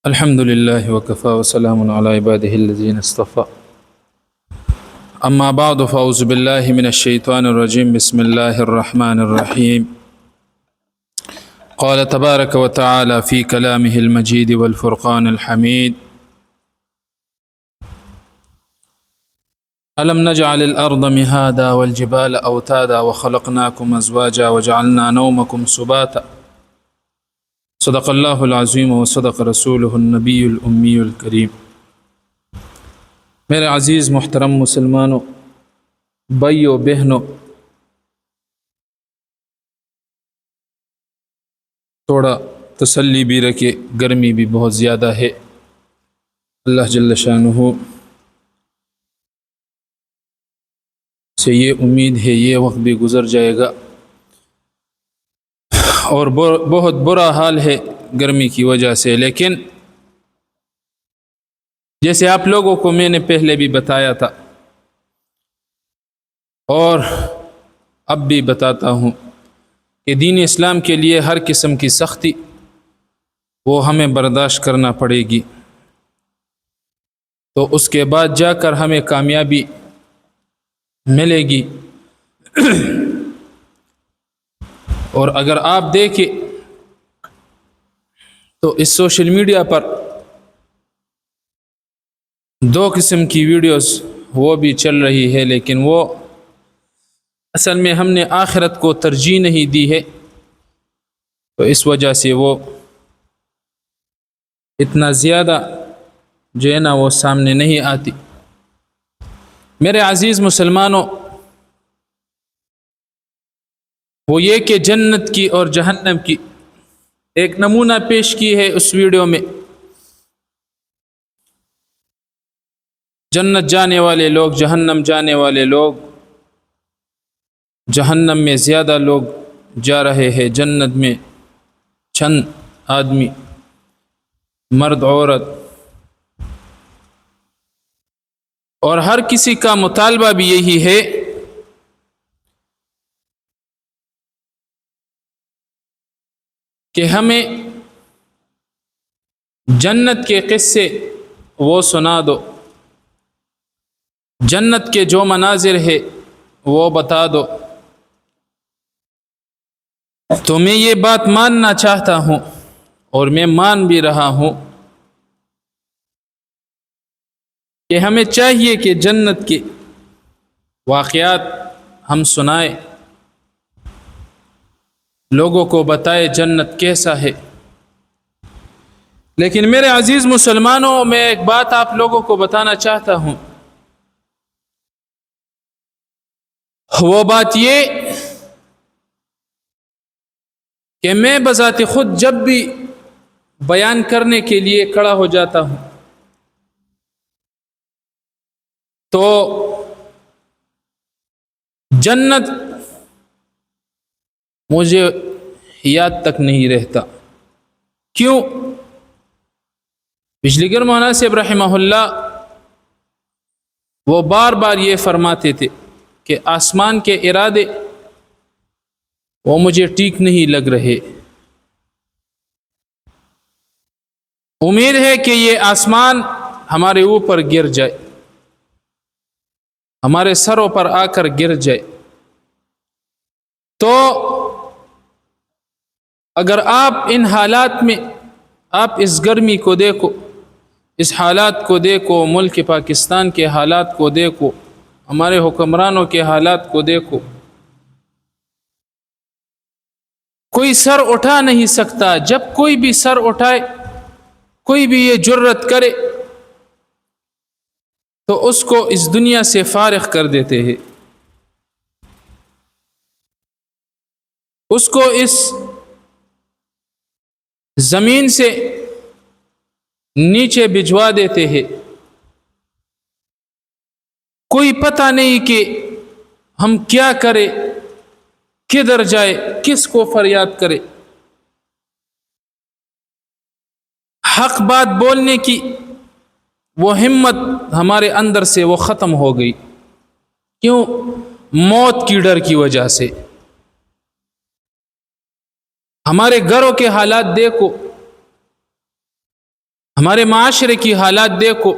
الحمد لله وكفى وسلام على عباده الذين اصطفى أما بعد فأعوذ بالله من الشيطان الرجيم بسم الله الرحمن الرحيم قال تبارك وتعالى في كلامه المجيد والفرقان الحميد ألم نجعل الأرض مهادا والجبال أوتادا وخلقناكم أزواجا وجعلنا نومكم سباتا صدق اللہ العظیم وصدق رسولہ النبی الامی الکریم۔ میرے عزیز محترم مسلمانوں، بھائیو بہنوں، تھوڑا تسلی بھی رکھے، گرمی بھی بہت زیادہ ہے۔ اللہ جل شانہ سے یہ امید ہے یہ وقت بھی گزر جائے گا، اور بہت برا حال ہے گرمی کی وجہ سے۔ لیکن جیسے آپ لوگوں کو میں نے پہلے بھی بتایا تھا اور اب بھی بتاتا ہوں کہ دین اسلام کے لیے ہر قسم کی سختی وہ ہمیں برداشت کرنا پڑے گی، تو اس کے بعد جا کر ہمیں کامیابی ملے گی۔ اور اگر آپ دیکھیں تو اس سوشل میڈیا پر دو قسم کی ویڈیوز وہ بھی چل رہی ہے، لیکن وہ اصل میں ہم نے آخرت کو ترجیح نہیں دی ہے، تو اس وجہ سے وہ اتنا زیادہ جو ہے نا وہ سامنے نہیں آتی۔ میرے عزیز مسلمانوں، وہ یہ کہ جنت کی اور جہنم کی ایک نمونہ پیش کی ہے اس ویڈیو میں۔ جنت جانے والے لوگ، جہنم جانے والے لوگ، جہنم میں زیادہ لوگ جا رہے ہیں، جنت میں چند آدمی، مرد عورت، اور ہر کسی کا مطالبہ بھی یہی ہے کہ ہمیں جنت کے قصے وہ سنا دو، جنت کے جو مناظر ہے وہ بتا دو۔ تو میں یہ بات ماننا چاہتا ہوں اور میں مان بھی رہا ہوں کہ ہمیں چاہیے کہ جنت کے واقعات ہم سنائیں، لوگوں کو بتائے جنت کیسا ہے۔ لیکن میرے عزیز مسلمانوں، میں ایک بات آپ لوگوں کو بتانا چاہتا ہوں، وہ بات یہ کہ میں بذات خود جب بھی بیان کرنے کے لیے کھڑا ہو جاتا ہوں تو جنت مجھے یاد تک نہیں رہتا۔ کیوں؟ بجلی گر مولانا صاحب رحمہ اللہ وہ بار بار یہ فرماتے تھے کہ آسمان کے ارادے وہ مجھے ٹھیک نہیں لگ رہے، امید ہے کہ یہ آسمان ہمارے اوپر گر جائے، ہمارے سروں پر آ کر گر جائے۔ تو اگر آپ ان حالات میں، آپ اس گرمی کو دیکھو، اس حالات کو دیکھو، ملک پاکستان کے حالات کو دیکھو، ہمارے حکمرانوں کے حالات کو دیکھو، کوئی سر اٹھا نہیں سکتا۔ جب کوئی بھی سر اٹھائے، کوئی بھی یہ جرت کرے تو اس کو اس دنیا سے فارغ کر دیتے ہیں، اس کو اس زمین سے نیچے بھجوا دیتے ہیں۔ کوئی پتہ نہیں کہ ہم کیا کریں، کدھر جائے، کس کو فریاد کرے۔ حق بات بولنے کی وہ ہمت ہمارے اندر سے وہ ختم ہو گئی۔ کیوں؟ موت کی ڈر کی وجہ سے۔ ہمارے گھروں کے حالات دیکھو، ہمارے معاشرے کی حالات دیکھو،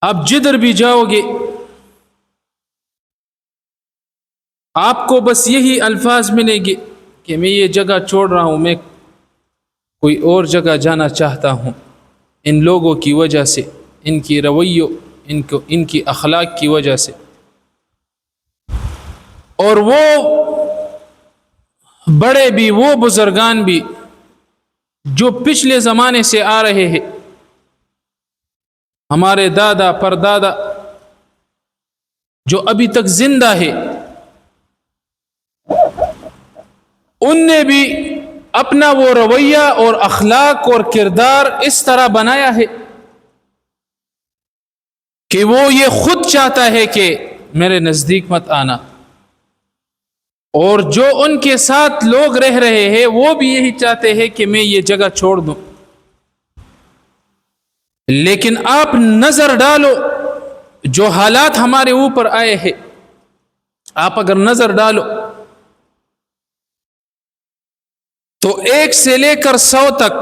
آپ جدھر بھی جاؤ گے آپ کو بس یہی الفاظ ملیں گے کہ میں یہ جگہ چھوڑ رہا ہوں، میں کوئی اور جگہ جانا چاہتا ہوں، ان لوگوں کی وجہ سے، ان کی رویوں، ان کی اخلاق کی وجہ سے۔ اور وہ بڑے بھی، وہ بزرگان بھی جو پچھلے زمانے سے آ رہے ہیں، ہمارے دادا پردادا جو ابھی تک زندہ ہے، ان نے بھی اپنا وہ رویہ اور اخلاق اور کردار اس طرح بنایا ہے کہ وہ یہ خود چاہتا ہے کہ میرے نزدیک مت آنا، اور جو ان کے ساتھ لوگ رہ رہے ہیں وہ بھی یہی چاہتے ہیں کہ میں یہ جگہ چھوڑ دوں۔ لیکن آپ نظر ڈالو جو حالات ہمارے اوپر آئے ہیں، آپ اگر نظر ڈالو تو 1 سے لے کر 100 تک،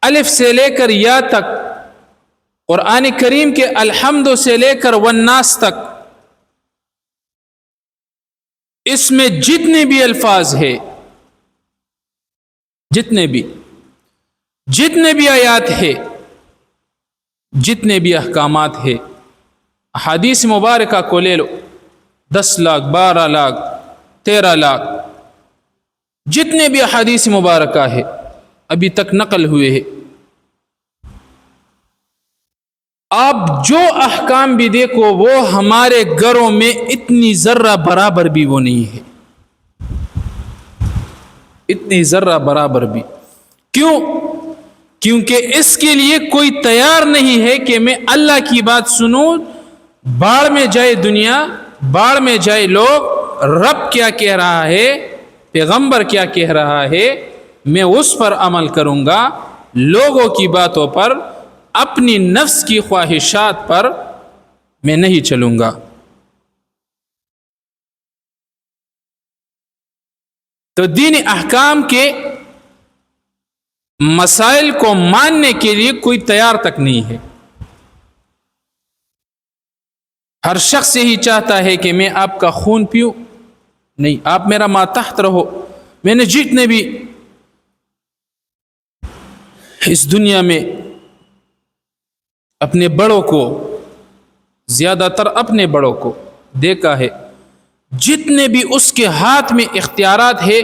الف سے لے کر یا تک، قرآن کریم کے الحمد سے لے کر والناس تک، اس میں جتنے بھی الفاظ ہیں، جتنے بھی آیات ہیں، جتنے بھی احکامات ہیں، حدیث مبارکہ کو لے لو، 10 لاکھ 12 لاکھ 13 لاکھ جتنے بھی احادیث مبارکہ ہے ابھی تک نقل ہوئے ہیں، آپ جو احکام بھی دیکھو وہ ہمارے گھروں میں اتنی ذرہ برابر بھی وہ نہیں ہے، اتنی ذرہ برابر بھی۔ کیوں؟ کیونکہ اس کے لیے کوئی تیار نہیں ہے کہ میں اللہ کی بات سنوں، باڑ میں جائے دنیا، باڑ میں جائے لوگ، رب کیا کہہ رہا ہے، پیغمبر کیا کہہ رہا ہے، میں اس پر عمل کروں گا، لوگوں کی باتوں پر، اپنی نفس کی خواہشات پر میں نہیں چلوں گا۔ تو دینی احکام کے مسائل کو ماننے کے لیے کوئی تیار تک نہیں ہے۔ ہر شخص یہی چاہتا ہے کہ میں آپ کا خون پیوں، نہیں، آپ میرا ماتحت رہو۔ میں نے جتنے بھی اس دنیا میں اپنے بڑوں کو، زیادہ تر اپنے بڑوں کو دیکھا ہے، جتنے بھی اس کے ہاتھ میں اختیارات ہے،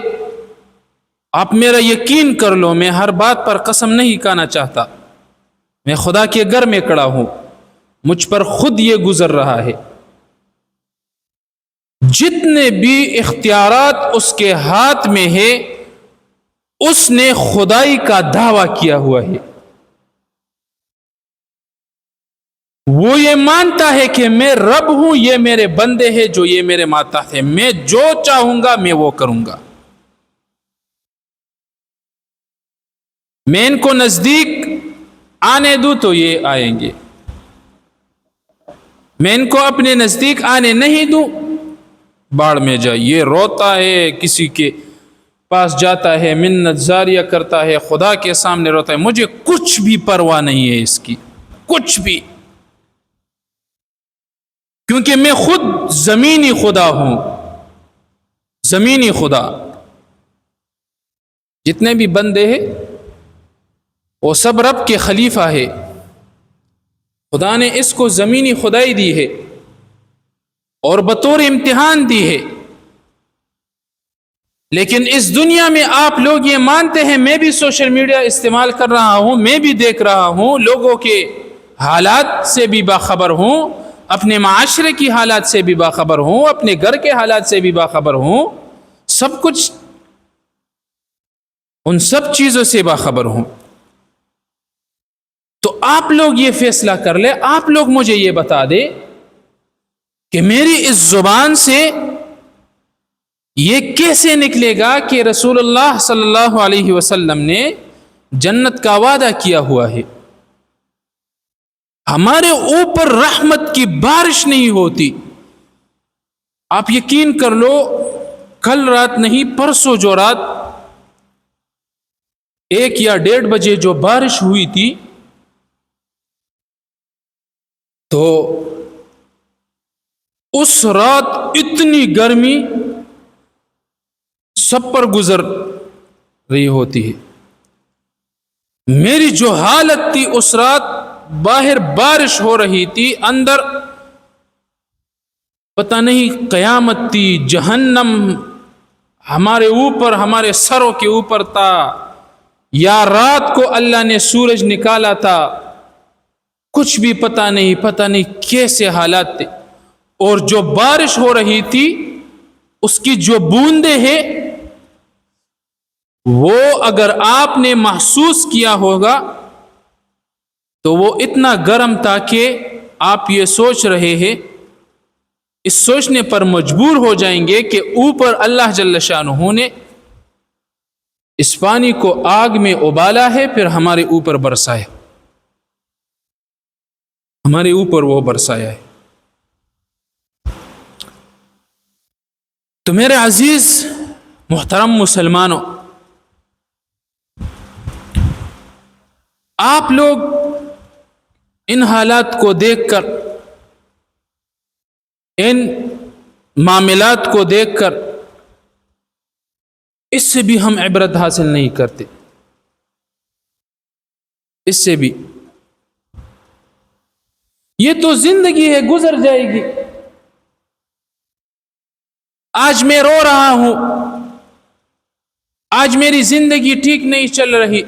آپ میرا یقین کر لو، میں ہر بات پر قسم نہیں کھانا چاہتا، میں خدا کے گھر میں کھڑا ہوں، مجھ پر خود یہ گزر رہا ہے، جتنے بھی اختیارات اس کے ہاتھ میں ہے اس نے خدائی کا دعویٰ کیا ہوا ہے۔ وہ یہ مانتا ہے کہ میں رب ہوں، یہ میرے بندے ہیں جو یہ میرے ماتحت ہیں، میں جو چاہوں گا میں وہ کروں گا، میں ان کو نزدیک آنے دوں تو یہ آئیں گے، میں ان کو اپنے نزدیک آنے نہیں دوں، باڑ میں جائے۔ یہ روتا ہے، کسی کے پاس جاتا ہے، منت زاریہ کرتا ہے، خدا کے سامنے روتا ہے، مجھے کچھ بھی پرواہ نہیں ہے اس کی، کچھ بھی، کیونکہ میں خود زمینی خدا ہوں، زمینی خدا۔ جتنے بھی بندے ہیں وہ سب رب کے خلیفہ ہے، خدا نے اس کو زمینی خدائی دی ہے اور بطور امتحان دی ہے۔ لیکن اس دنیا میں آپ لوگ یہ مانتے ہیں، میں بھی سوشل میڈیا استعمال کر رہا ہوں، میں بھی دیکھ رہا ہوں، لوگوں کے حالات سے بھی باخبر ہوں، اپنے معاشرے کی حالات سے بھی باخبر ہوں، اپنے گھر کے حالات سے بھی باخبر ہوں، سب کچھ ان سب چیزوں سے باخبر ہوں۔ تو آپ لوگ یہ فیصلہ کر لیں، آپ لوگ مجھے یہ بتا دیں کہ میری اس زبان سے یہ کیسے نکلے گا کہ رسول اللہ صلی اللہ علیہ وسلم نے جنت کا وعدہ کیا ہوا ہے، ہمارے اوپر رحمت کی بارش نہیں ہوتی۔ آپ یقین کر لو، کل رات نہیں، پرسوں جو رات 1 یا 1:30 بجے جو بارش ہوئی تھی تو اس رات اتنی گرمی سب پر گزر رہی ہوتی ہے. میری جو حالت تھی اس رات، باہر بارش ہو رہی تھی، اندر پتہ نہیں قیامت تھی، جہنم ہمارے اوپر، ہمارے سروں کے اوپر تھا، یا رات کو اللہ نے سورج نکالا تھا، کچھ بھی پتہ نہیں کیسے حالات تھے. اور جو بارش ہو رہی تھی اس کی جو بوندیں ہیں وہ اگر آپ نے محسوس کیا ہوگا تو وہ اتنا گرم تھا کہ آپ یہ سوچ رہے ہیں، اس سوچنے پر مجبور ہو جائیں گے کہ اوپر اللہ جل شانہ نے اس پانی کو آگ میں ابالا ہے، پھر ہمارے اوپر برسایا، ہمارے اوپر وہ برسایا ہے. تو میرے عزیز محترم مسلمانوں، آپ لوگ ان حالات کو دیکھ کر، ان معاملات کو دیکھ کر اس سے بھی ہم عبرت حاصل نہیں کرتے. اس سے بھی یہ تو زندگی ہے، گزر جائے گی. آج میں رو رہا ہوں، آج میری زندگی ٹھیک نہیں چل رہی،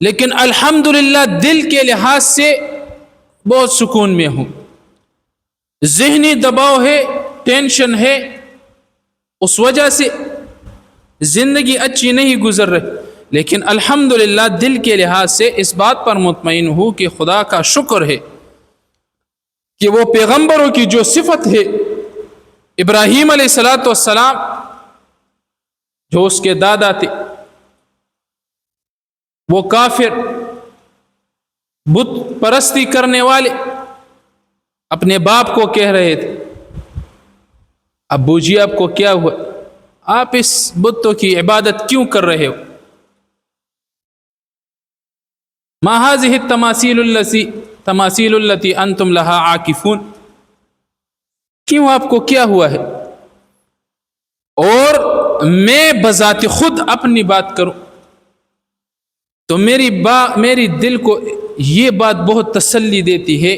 لیکن الحمدللہ دل کے لحاظ سے بہت سکون میں ہوں. ذہنی دباؤ ہے، ٹینشن ہے، اس وجہ سے زندگی اچھی نہیں گزر رہی، لیکن الحمدللہ دل کے لحاظ سے اس بات پر مطمئن ہوں کہ خدا کا شکر ہے کہ وہ پیغمبروں کی جو صفت ہے، ابراہیم علیہ السلام جو اس کے دادا تھے، وہ کافر بت پرستی کرنے والے اپنے باپ کو کہہ رہے تھے، ابو جی آپ کو کیا ہوا، آپ اس بتوں کی عبادت کیوں کر رہے ہو؟ ما هذه التماثيل التي انتم لها عاکفون، کیوں آپ کو کیا ہوا ہے؟ اور میں بذات خود اپنی بات کروں تو میری دل کو یہ بات بہت تسلی دیتی ہے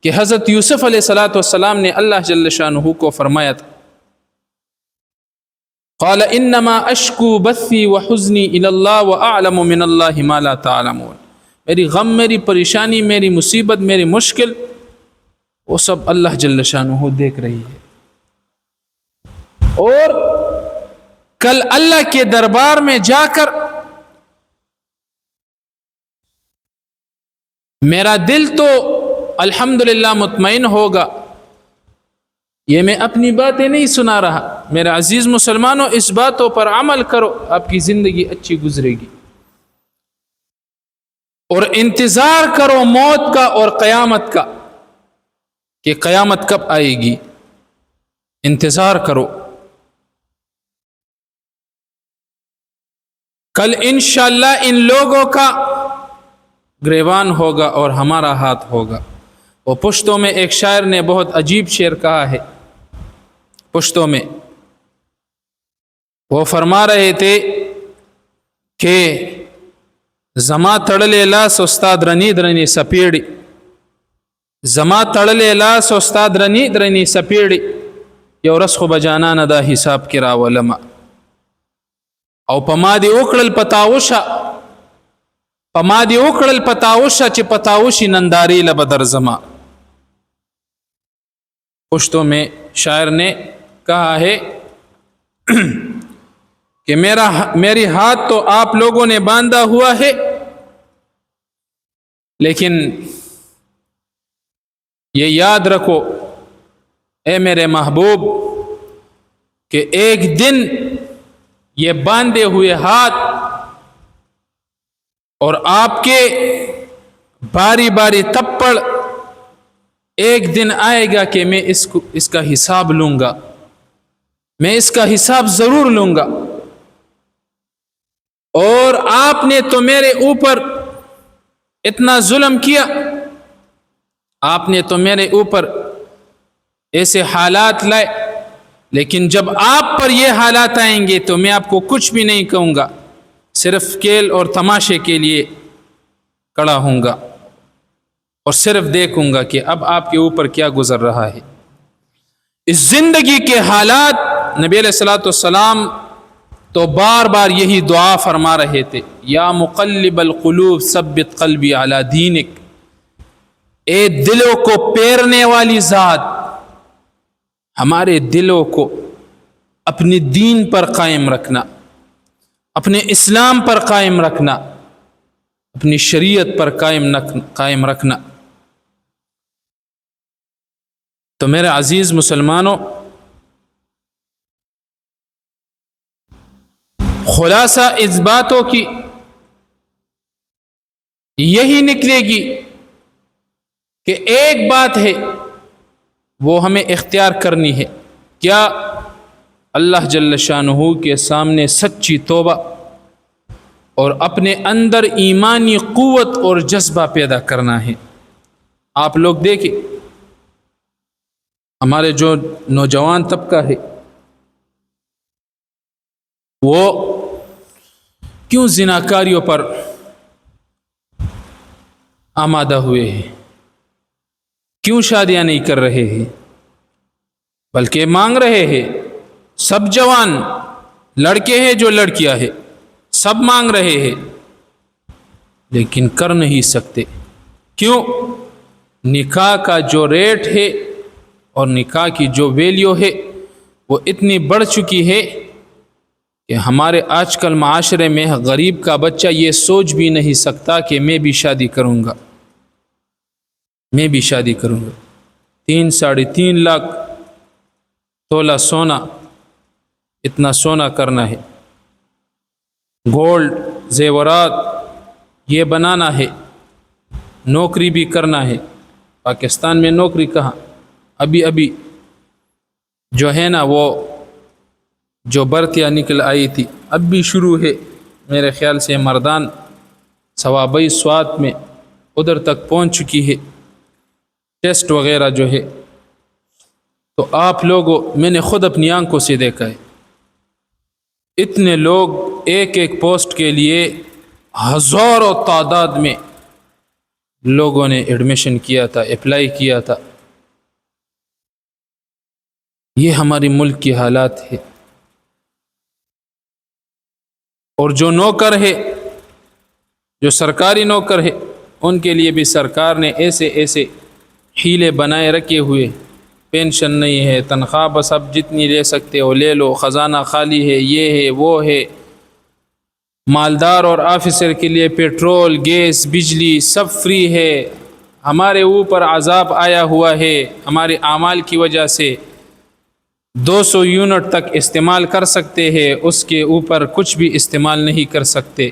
کہ حضرت یوسف علیہ السلام نے اللہ جل شانہ کو فرمایا تھا، قال انما اشکو بثی وحزنی الی اللہ واعلم من اللہ ما لا تعلمون. میری غم، میری پریشانی، میری مصیبت، میری مشکل، وہ سب اللہ جل شانہ دیکھ رہی ہے. اور کل اللہ کے دربار میں جا کر میرا دل تو الحمدللہ مطمئن ہوگا. یہ میں اپنی باتیں نہیں سنا رہا، میرے عزیز مسلمانوں، اس باتوں پر عمل کرو، آپ کی زندگی اچھی گزرے گی. اور انتظار کرو موت کا اور قیامت کا، کہ قیامت کب آئے گی، انتظار کرو. کل انشاءاللہ ان لوگوں کا گریبان ہوگا اور ہمارا ہاتھ ہوگا. وہ پشتوں میں ایک شاعر نے بہت عجیب شعر کہا ہے، پشتوں میں وہ فرما رہے تھے کہ زما تڑلے لاس استاد رنی درنی سپیڑی، زما تڑلے لاس استاد رنی درنی سپیڑی، یو رسخ بجانا ندا حساب کرا ولما، او پمادی اوکڑل پتاوشا، پمادی اوکڑل پتاوشا چی پتاوشی ننداری لبدر زما. پشتوں میں شاعر نے کہا ہے کہ میری ہاتھ تو آپ لوگوں نے باندھا ہوا ہے، لیکن یہ یاد رکھو اے میرے محبوب کہ ایک دن یہ باندھے ہوئے ہاتھ اور آپ کے باری باری تپڑ ایک دن آئے گا کہ میں اس کا حساب لوں گا، میں اس کا حساب ضرور لوں گا. اور آپ نے تو میرے اوپر اتنا ظلم کیا، آپ نے تو میرے اوپر ایسے حالات لائے، لیکن جب آپ پر یہ حالات آئیں گے تو میں آپ کو کچھ بھی نہیں کہوں گا، صرف کھیل اور تماشے کے لیے کھڑا ہوں گا اور صرف دیکھوں گا کہ اب آپ کے اوپر کیا گزر رہا ہے۔ اس زندگی کے حالات نبی علیہ الصلوۃ والسلام تو بار بار یہی دعا فرما رہے تھے، یا مقلب القلوب ثبت قلبی علی دینک، اے دلوں کو پھیرنے والی ذات، ہمارے دلوں کو اپنے دین پر قائم رکھنا، اپنے اسلام پر قائم رکھنا، اپنی شریعت پر قائم رکھنا۔ تو میرے عزیز مسلمانوں، خلاصہ اس باتوں کی یہی نکلے گی کہ ایک بات ہے وہ ہمیں اختیار کرنی ہے، کیا؟ اللہ جل شانہ کے سامنے سچی توبہ اور اپنے اندر ایمانی قوت اور جذبہ پیدا کرنا ہے۔ آپ لوگ دیکھیں، ہمارے جو نوجوان طبقہ ہے وہ کیوں زناکاریوں پر آمادہ ہوئے ہیں، کیوں شادیاں نہیں کر رہے ہیں، بلکہ مانگ رہے ہیں؟ سب جوان لڑکے ہیں جو لڑکیاں ہیں، سب مانگ رہے ہیں، لیکن کر نہیں سکتے۔ کیوں؟ نکاح کا جو ریٹ ہے اور نکاح کی جو ویلیو ہے وہ اتنی بڑھ چکی ہے کہ ہمارے آج کل معاشرے میں غریب کا بچہ یہ سوچ بھی نہیں سکتا کہ میں بھی شادی کروں گا، میں بھی شادی کروں گا۔ 3-3.5 لاکھ تولہ سونا، اتنا سونا کرنا ہے، گولڈ زیورات یہ بنانا ہے، نوکری بھی کرنا ہے۔ پاکستان میں نوکری کہاں، ابھی جو ہے نا وہ جو بھرتیاں نکل آئی تھی اب بھی شروع ہے، میرے خیال سے مردان 22 میں ادھر تک پہنچ چکی ہے، ٹیسٹ وغیرہ جو ہے۔ تو آپ لوگوں، میں نے خود اپنی آنکھوں سے دیکھا ہے، اتنے لوگ ایک ایک پوسٹ کے لیے ہزاروں تعداد میں لوگوں نے ایڈمیشن کیا تھا، اپلائی کیا تھا۔ یہ ہمارے ملک کی حالات ہے۔ اور جو نوکر ہے، جو سرکاری نوکر ہے، ان کے لیے بھی سرکار نے ایسے حیلے بنائے رکھے ہوئے، پینشن نہیں ہے، تنخواہ بس اب جتنی لے سکتے ہو لے لو، خزانہ خالی ہے، یہ ہے وہ ہے۔ مالدار اور آفیسر کے لیے پیٹرول، گیس، بجلی سب فری ہے۔ ہمارے اوپر عذاب آیا ہوا ہے ہمارے اعمال کی وجہ سے، 200 یونٹ تک استعمال کر سکتے ہیں، اس کے اوپر کچھ بھی استعمال نہیں کر سکتے۔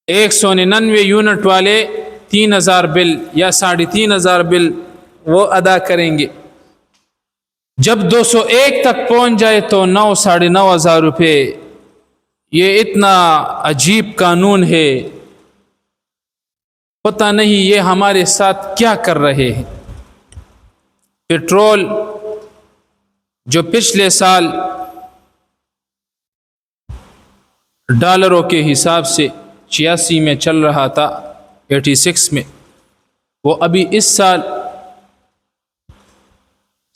199 یونٹ والے 3000 بل یا 3500 بل وہ ادا کریں گے، جب 201 تک پہنچ جائے تو 9,500 روپے۔ یہ اتنا عجیب قانون ہے، پتہ نہیں یہ ہمارے ساتھ کیا کر رہے ہیں۔ پیٹرول جو پچھلے سال ڈالروں کے حساب سے 86 میں چل رہا تھا، 86 میں، وہ ابھی اس سال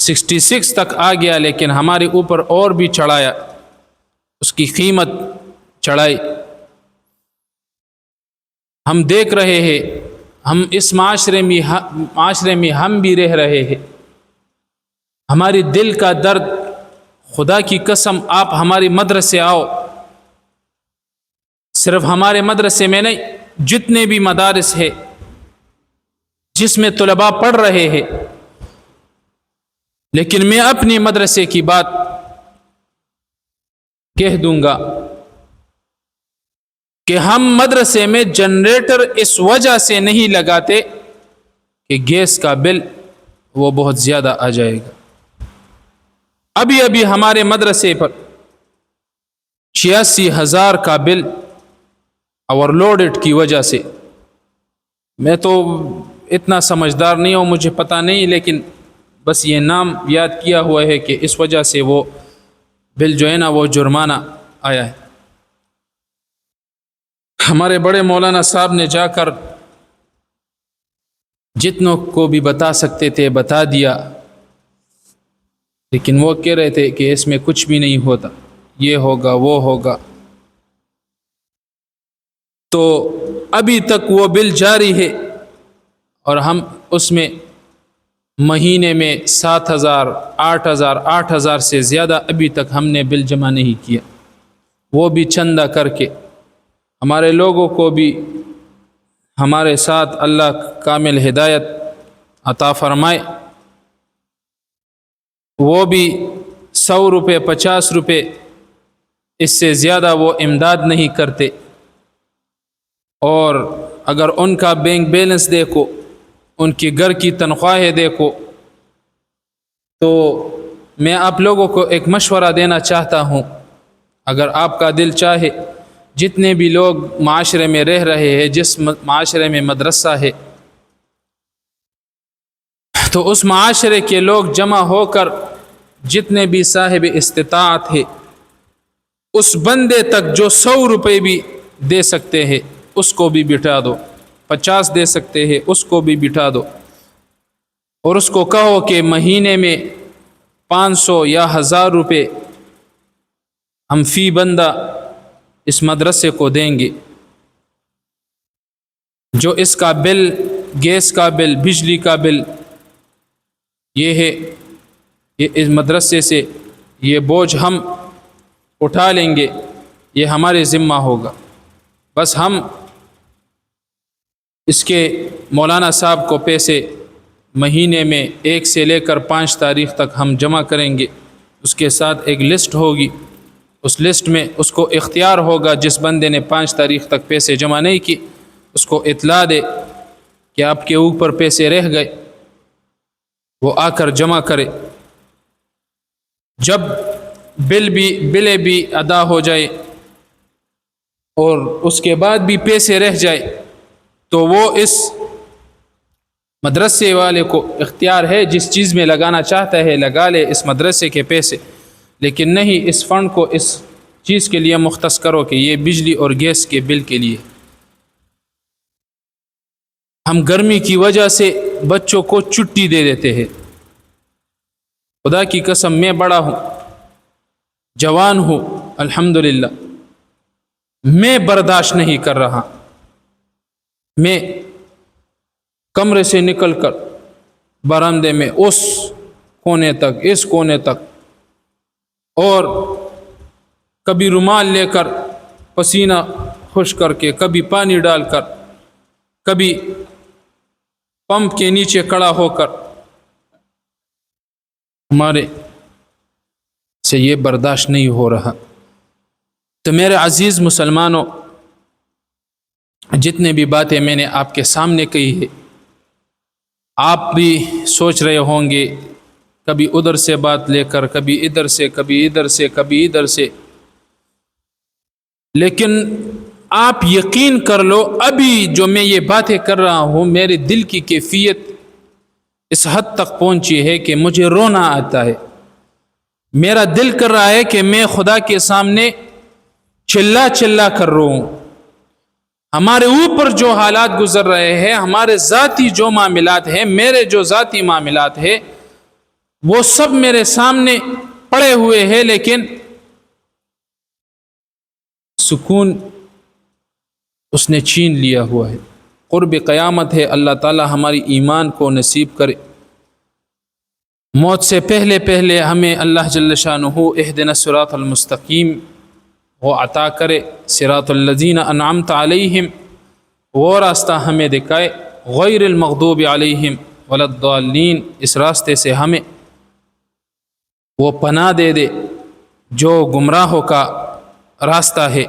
66 تک آ گیا، لیکن ہمارے اوپر اور بھی چڑھایا، اس کی قیمت چڑھائی۔ ہم دیکھ رہے ہیں، ہم اس معاشرے میں ہم بھی رہ رہے ہیں، ہماری دل کا درد۔ خدا کی قسم، آپ ہمارے مدرسے آؤ، صرف ہمارے مدرسے میں نہیں، جتنے بھی مدارس ہیں جس میں طلباء پڑھ رہے ہیں، لیکن میں اپنے مدرسے کی بات کہہ دوں گا کہ ہم مدرسے میں جنریٹر اس وجہ سے نہیں لگاتے کہ گیس کا بل وہ بہت زیادہ آ جائے گا۔ ابھی ہمارے مدرسے پر 86,000 کا بل اوور لوڈڈ کی وجہ سے. میں تو اتنا سمجھدار نہیں ہوں، مجھے پتہ نہیں، لیکن بس یہ نام یاد کیا ہوا ہے کہ اس وجہ سے وہ بل جو ہے نا وہ جرمانہ آیا ہے. ہمارے بڑے مولانا صاحب نے جا کر جتنوں کو بھی بتا سکتے تھے بتا دیا، لیکن وہ کہہ رہے تھے کہ اس میں کچھ بھی نہیں ہوتا، یہ ہوگا وہ ہوگا. تو ابھی تک وہ بل جاری ہے اور ہم اس میں مہینے میں 7,000 8,000 سے زیادہ ابھی تک ہم نے بل جمع نہیں کیا، وہ بھی چندہ کر کے. ہمارے لوگوں کو بھی ہمارے ساتھ اللہ کامل ہدایت عطا فرمائے، وہ بھی 100 روپے 50 روپے اس سے زیادہ وہ امداد نہیں کرتے. اور اگر ان کا بینک بیلنس دیکھو، ان کی گھر کی تنخواہیں دیکھو، تو میں آپ لوگوں کو ایک مشورہ دینا چاہتا ہوں. اگر آپ کا دل چاہے، جتنے بھی لوگ معاشرے میں رہ رہے ہیں، جس معاشرے میں مدرسہ ہے، تو اس معاشرے کے لوگ جمع ہو کر جتنے بھی صاحب استطاعت ہے، اس بندے تک جو 100 روپے بھی دے سکتے ہیں اس کو بھی بٹھا دو، 50 دے سکتے ہیں اس کو بھی بٹھا دو، اور اس کو کہو کہ مہینے میں 500 یا 1,000 روپے ہم فی بندہ اس مدرسے کو دیں گے. جو اس کا بل، گیس کا بل، بجلی کا بل، یہ ہے، یہ اس مدرسے سے یہ بوجھ ہم اٹھا لیں گے، یہ ہمارے ذمہ ہوگا. بس ہم اس کے مولانا صاحب کو پیسے مہینے میں 1 سے لے کر 5 تاریخ تک ہم جمع کریں گے. اس کے ساتھ ایک لسٹ ہوگی، اس لسٹ میں اس کو اختیار ہوگا، جس بندے نے 5 تاریخ تک پیسے جمع نہیں کی اس کو اطلاع دے کہ آپ کے اوپر پیسے رہ گئے، وہ آ کر جمع کرے. جب بلیں بھی ادا ہو جائے اور اس کے بعد بھی پیسے رہ جائے تو وہ اس مدرسے والے کو اختیار ہے، جس چیز میں لگانا چاہتا ہے لگا لے اس مدرسے کے پیسے، لیکن نہیں اس فنڈ کو اس چیز کے لیے مختص کرو کہ یہ بجلی اور گیس کے بل کے لیے. ہم گرمی کی وجہ سے بچوں کو چھٹی دے دیتے ہیں. خدا کی قسم میں بڑا ہوں، جوان ہوں الحمدللہ، میں برداشت نہیں کر رہا. میں کمرے سے نکل کر برآمدے میں اس کونے تک اس کونے تک، اور کبھی رومال لے کر پسینہ خشک کر کے، کبھی پانی ڈال کر، کبھی پمپ کے نیچے کھڑا ہو کر، ہمارے سے یہ برداشت نہیں ہو رہا. تو میرے عزیز مسلمانوں، جتنے بھی باتیں میں نے آپ کے سامنے کہی ہے، آپ بھی سوچ رہے ہوں گے، کبھی ادھر سے بات لے کر، کبھی ادھر سے، کبھی ادھر سے، کبھی ادھر سے، لیکن آپ یقین کر لو ابھی جو میں یہ باتیں کر رہا ہوں، میرے دل کی کیفیت اس حد تک پہنچی ہے کہ مجھے رونا آتا ہے. میرا دل کر رہا ہے کہ میں خدا کے سامنے چلا چلا کر رہوں. ہمارے اوپر جو حالات گزر رہے ہیں، ہمارے ذاتی جو معاملات ہیں، میرے جو ذاتی معاملات ہیں، وہ سب میرے سامنے پڑے ہوئے ہیں، لیکن سکون اس نے چھین لیا ہوا ہے. قرب قیامت ہے، اللہ تعالی ہماری ایمان کو نصیب کرے. موت سے پہلے پہلے ہمیں اللہ جل شانہ اہدنا الصراط المستقیم وہ عطا کرے، صراط الذین انعمت علیہم، وہ راستہ ہمیں دکھائے، غیر المغضوب علیہم ولا الضالین، اس راستے سے ہمیں وہ پناہ دے دے جو گمراہوں کا راستہ ہے.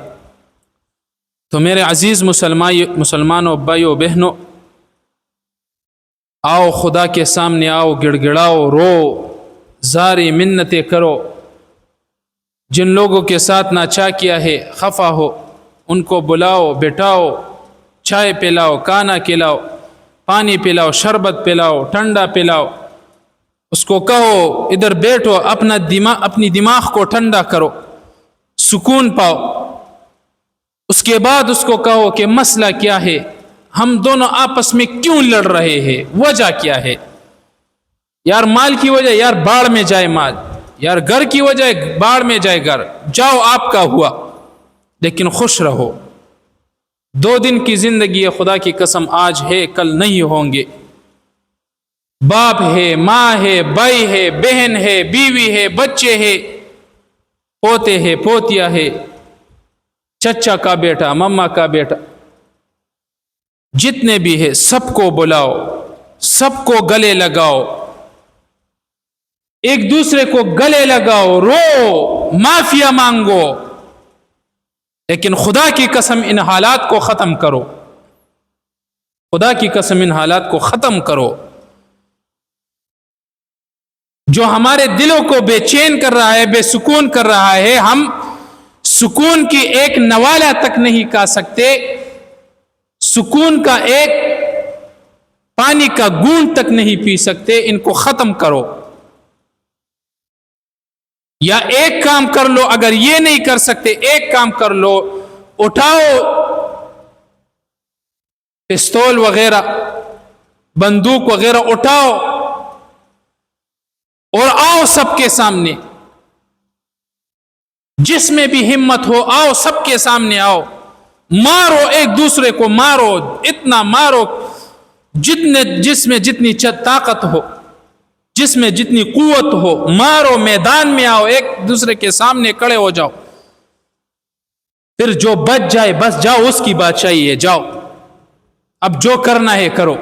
تو میرے عزیز مسلمانوں، بھائیو بہنوں، آؤ خدا کے سامنے آؤ، گڑ گڑاؤ، رو، زاری منتیں کرو. جن لوگوں کے ساتھ ناچا کیا ہے خفا ہو، ان کو بلاؤ، بٹھاؤ، چائے پلاؤ، کھانا کھلاؤ، پانی پلاؤ، شربت پلاؤ، ٹھنڈا پلاؤ، اس کو کہو ادھر بیٹھو، اپنی دماغ کو ٹھنڈا کرو، سکون پاؤ۔ اس کے بعد اس کو کہو کہ مسئلہ کیا ہے، ہم دونوں آپس میں کیوں لڑ رہے ہیں، وجہ کیا ہے؟ یار مال کی وجہ، یار باڑ میں جائے مال، یار گھر کی وجہ، باڑ میں جائے گھر، جاؤ آپ کا ہوا، لیکن خوش رہو۔ 2 دن کی زندگی ہے، خدا کی قسم آج ہے کل نہیں ہوں گے۔ باپ ہے، ماں ہے، بھائی ہے، بہن ہے، بیوی ہے، بچے ہے، پوتے ہے، پوتیا ہے، چچا کا بیٹا، مما کا بیٹا، جتنے بھی ہے سب کو بلاؤ، سب کو گلے لگاؤ، ایک دوسرے کو گلے لگاؤ، رو، معافیا مانگو، لیکن خدا کی قسم ان حالات کو ختم کرو، خدا کی قسم ان حالات کو ختم کرو جو ہمارے دلوں کو بے چین کر رہا ہے، بے سکون کر رہا ہے۔ ہم سکون کی ایک نوالہ تک نہیں کھا سکتے، سکون کا ایک پانی کا گھونٹ تک نہیں پی سکتے۔ ان کو ختم کرو، یا ایک کام کر لو، اگر یہ نہیں کر سکتے ایک کام کر لو، اٹھاؤ پستول وغیرہ، بندوق وغیرہ اٹھاؤ اور آؤ سب کے سامنے، جس میں بھی ہمت ہو آؤ، سب کے سامنے آؤ، مارو ایک دوسرے کو، مارو، اتنا مارو جس میں جتنی طاقت ہو، جس میں جتنی قوت ہو، مارو، میدان میں آؤ، ایک دوسرے کے سامنے کھڑے ہو جاؤ، پھر جو بچ جائے بس جاؤ، اس کی بادشاہی ہے، جاؤ اب جو کرنا ہے کرو،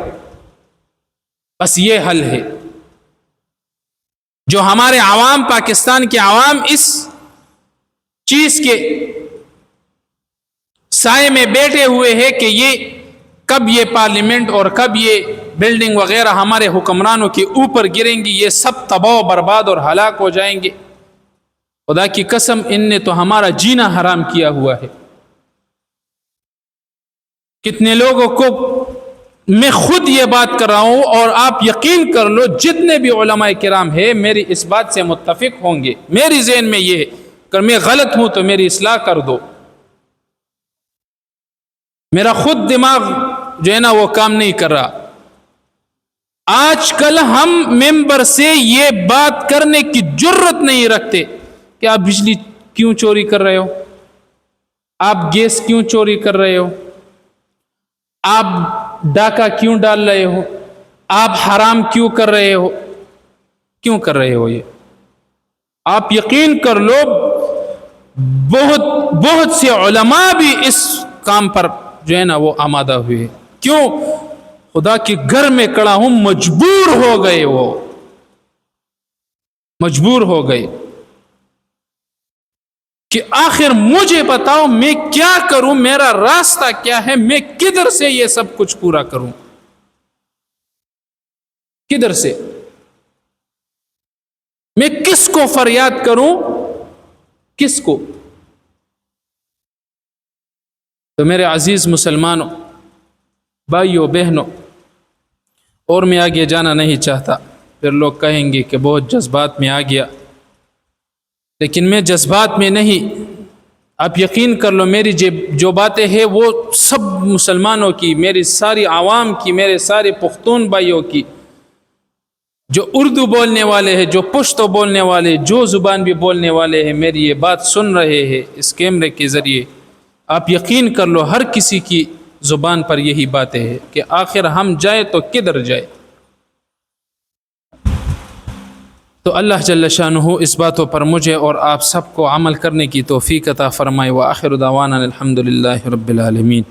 بس یہ حل ہے۔ جو ہمارے عوام، پاکستان کے عوام اس چیز کے سائے میں بیٹھے ہوئے ہیں کہ یہ کب یہ پارلیمنٹ اور کب یہ بلڈنگ وغیرہ ہمارے حکمرانوں کے اوپر گریں گی، یہ سب تباہ و برباد اور ہلاک ہو جائیں گے۔ خدا کی قسم ان نے تو ہمارا جینا حرام کیا ہوا ہے۔ کتنے لوگوں کو میں خود یہ بات کر رہا ہوں، اور آپ یقین کر لو جتنے بھی علماء کرام ہیں میری اس بات سے متفق ہوں گے، میری ذہن میں یہ ہے کہ میں غلط ہوں تو میری اصلاح کر دو۔ میرا خود دماغ جو ہے نا وہ کام نہیں کر رہا۔ آج کل ہم ممبر سے یہ بات کرنے کی جرت نہیں رکھتے کہ آپ بجلی کیوں چوری کر رہے ہو، آپ گیس کیوں چوری کر رہے ہو، آپ ڈاکہ کیوں ڈال رہے ہو، آپ حرام کیوں کر رہے ہو، کیوں کر رہے ہو یہ؟ آپ یقین کر لو بہت سے علماء بھی اس کام پر جو ہے نا وہ آمادہ ہوئے۔ کیوں؟ خدا کے گھر میں کھڑا ہوں، مجبور ہو گئے، وہ مجبور ہو گئے کہ آخر مجھے بتاؤ میں کیا کروں، میرا راستہ کیا ہے، میں کدھر سے یہ سب کچھ پورا کروں، کدھر سے، میں کس کو فریاد کروں، کس کو؟ تو میرے عزیز مسلمانوں، بھائیوں، بہنوں، اور میں آگے جانا نہیں چاہتا، پھر لوگ کہیں گے کہ بہت جذبات میں آ گیا، لیکن میں جذبات میں نہیں۔ آپ یقین کر لو میری جو باتیں ہیں وہ سب مسلمانوں کی، میری ساری عوام کی، میرے سارے پختون بھائیوں کی، جو اردو بولنے والے ہیں، جو پشتو بولنے والے، جو زبان بھی بولنے والے ہیں، میری یہ بات سن رہے ہیں اس کیمرے کے ذریعے۔ آپ یقین کر لو ہر کسی کی زبان پر یہی باتیں ہیں کہ آخر ہم جائیں تو کدھر جائے۔ تو اللہ جل شانہ اس باتوں پر مجھے اور آپ سب کو عمل کرنے کی توفیق عطا فرمائے۔ وآخر دعوانا الحمد للہ رب العالمین۔